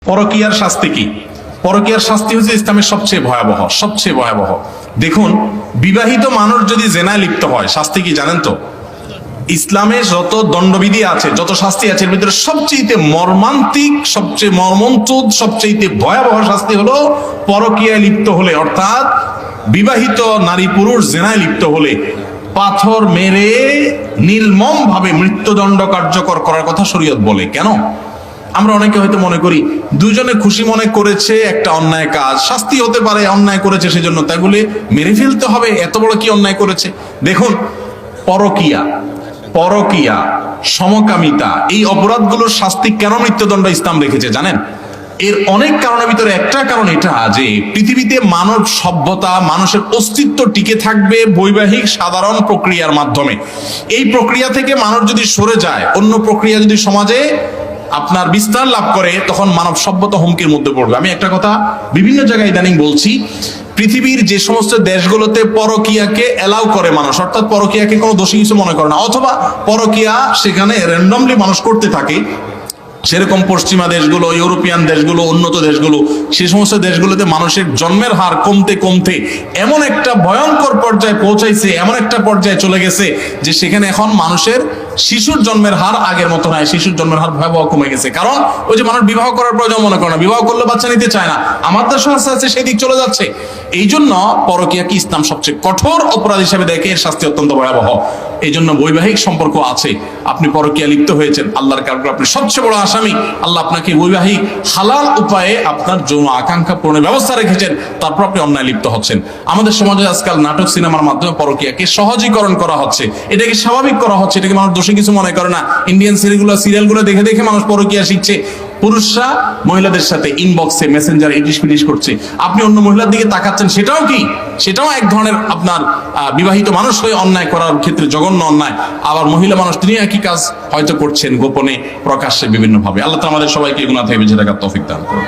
পরকীয়ার শাস্তি কি? পরকীয়ার শাস্তি হচ্ছে ইসলামের সবচেয়ে ভয়াবহ। দেখুন, বিবাহিত মানুষ যদি জেনায় লিপ্ত হয় শাস্তি কি জানেন তো? ইসলামের যত দণ্ডবিধি আছে, যত শাস্তি আছে, এর ভিতরে সবচেয়ে মর্মান্তিক, সবচেয়ে মর্মন্তুদ, সবচেয়ে ভয়াবহ শাস্তি হলো পরকীয়ায় লিপ্ত হলে, অর্থাৎ বিবাহিত নারী পুরুষ জেনায় লিপ্ত হলে পাথর মেরে নির্মম ভাবে মৃত্যুদণ্ড কার্যকর করার কথা শরীয়ত বলে। কেন? আমরা অনেকে হয়তো মনে করি দুজনে খুশি মনে করেছে একটা অন্যায় কাজ, শাস্তি হতে পারে, অন্যায় করেছে সেজন্য তাই বলে মেরে ফেলতে হবে, এত বড় কি অন্যায় করেছে? দেখুন, পরকীয়া, সমকামিতা, এই অপরাধগুলোর শাস্তি কেন মৃত্যুদণ্ড ইসলাম রেখেছে জানেন? এর অনেক কারণের ভিতরে একটা কারণ এটা যে পৃথিবীতে মানব সভ্যতা, মানুষের অস্তিত্ব টিকে থাকবে বৈবাহিক সাধারণ প্রক্রিয়ার মাধ্যমে। এই প্রক্রিয়া থেকে মানুষ যদি সরে যায়, অন্য প্রক্রিয়া যদি সমাজে আপনার বিস্তার লাভ করে, তখন মানব সভ্যতা হুমকির মধ্যে পড়বে। আমি একটা কথা বিভিন্ন জায়গায় ইদানিং বলছি, পৃথিবীর যে সমস্ত দেশগুলোতে পরকীয়াকে এলাও করে মানুষ, অর্থাৎ পরকীয়াকে কোনো দোষী কিছু মনে করে না, অথবা পরকীয়া সেখানে র্যান্ডমলি মানুষ করতে থাকে, সেরকম পশ্চিমা দেশগুলো, ইউরোপিয়ান দেশগুলো, উন্নত দেশগুলো, সেই সমস্ত দেশগুলোতে মানুষের জন্মের হার কমতে কমতে এমন একটা ভয়ঙ্কর পর্যায়ে পৌঁছাইছে, এমন একটা পর্যায়ে চলে গেছে যে সেখানে এখন মানুষের শিশুর জন্মের হার আগের মতো নয়, শিশুর জন্মের হার ভয়াবহ কমে গেছে। কারণ ওই যে মানুষ বিবাহ করার প্রয়োজন মনে করে না, বিবাহ করলে বাচ্চা নিতে চায় না, আমার দেশও আস্তে আস্তে সেই দিক চলে যাচ্ছে। এই জন্য পরকীয়াকে ইসলাম সবচেয়ে কঠোর অপরাধ হিসেবে দেখে, এর শাস্তি অত্যন্ত ভয়াবহ। এই জন্য বৈবাহিক সম্পর্ক আছে, আপনি পরকীয়া লিপ্ত হয়েছেন, আল্লাহর কাছে আপনি সবচেয়ে বড় আসামি। আল্লাহ আপনাকে বৈবাহিক হালাল উপায়ে আপনার যৌন আকাঙ্ক্ষা পূরণের ব্যবস্থা রেখেছেন, তারপর আপনি অন্যায় লিপ্ত হচ্ছেন। আমাদের সমাজে আজকাল নাটক সিনেমার মাধ্যমে পরকীয়াকে সহজীকরণ করা হচ্ছে, এটাকে স্বাভাবিক করা হচ্ছে, এটাকে মানুষ দোষী কিছু মনে করে না। ইন্ডিয়ান সিরিয়ালগুলো দেখে দেখে মানুষ পরকীয়া শিখছে। পুরুষরা মহিলাদের সাথে ইনবক্সে, মেসেঞ্জারে ইটিশ পিটিশ করছে, আপনি অন্য মহিলার দিকে তাকাচ্ছেন, সেটাও কি? সেটাও এক ধরনের আপনার বিবাহিত মানুষ হয়ে অন্যায় করার ক্ষেত্রে জঘন্য অন্যায়। আবার মহিলা মানুষ তিনি একই কাজ হয়তো করছেন গোপনে, প্রকাশ্যে, বিভিন্ন ভাবে। আল্লাহ তো আমাদের সবাইকে এগুলো থেকে বেঁচে থাকার তৌফিক দান করুন।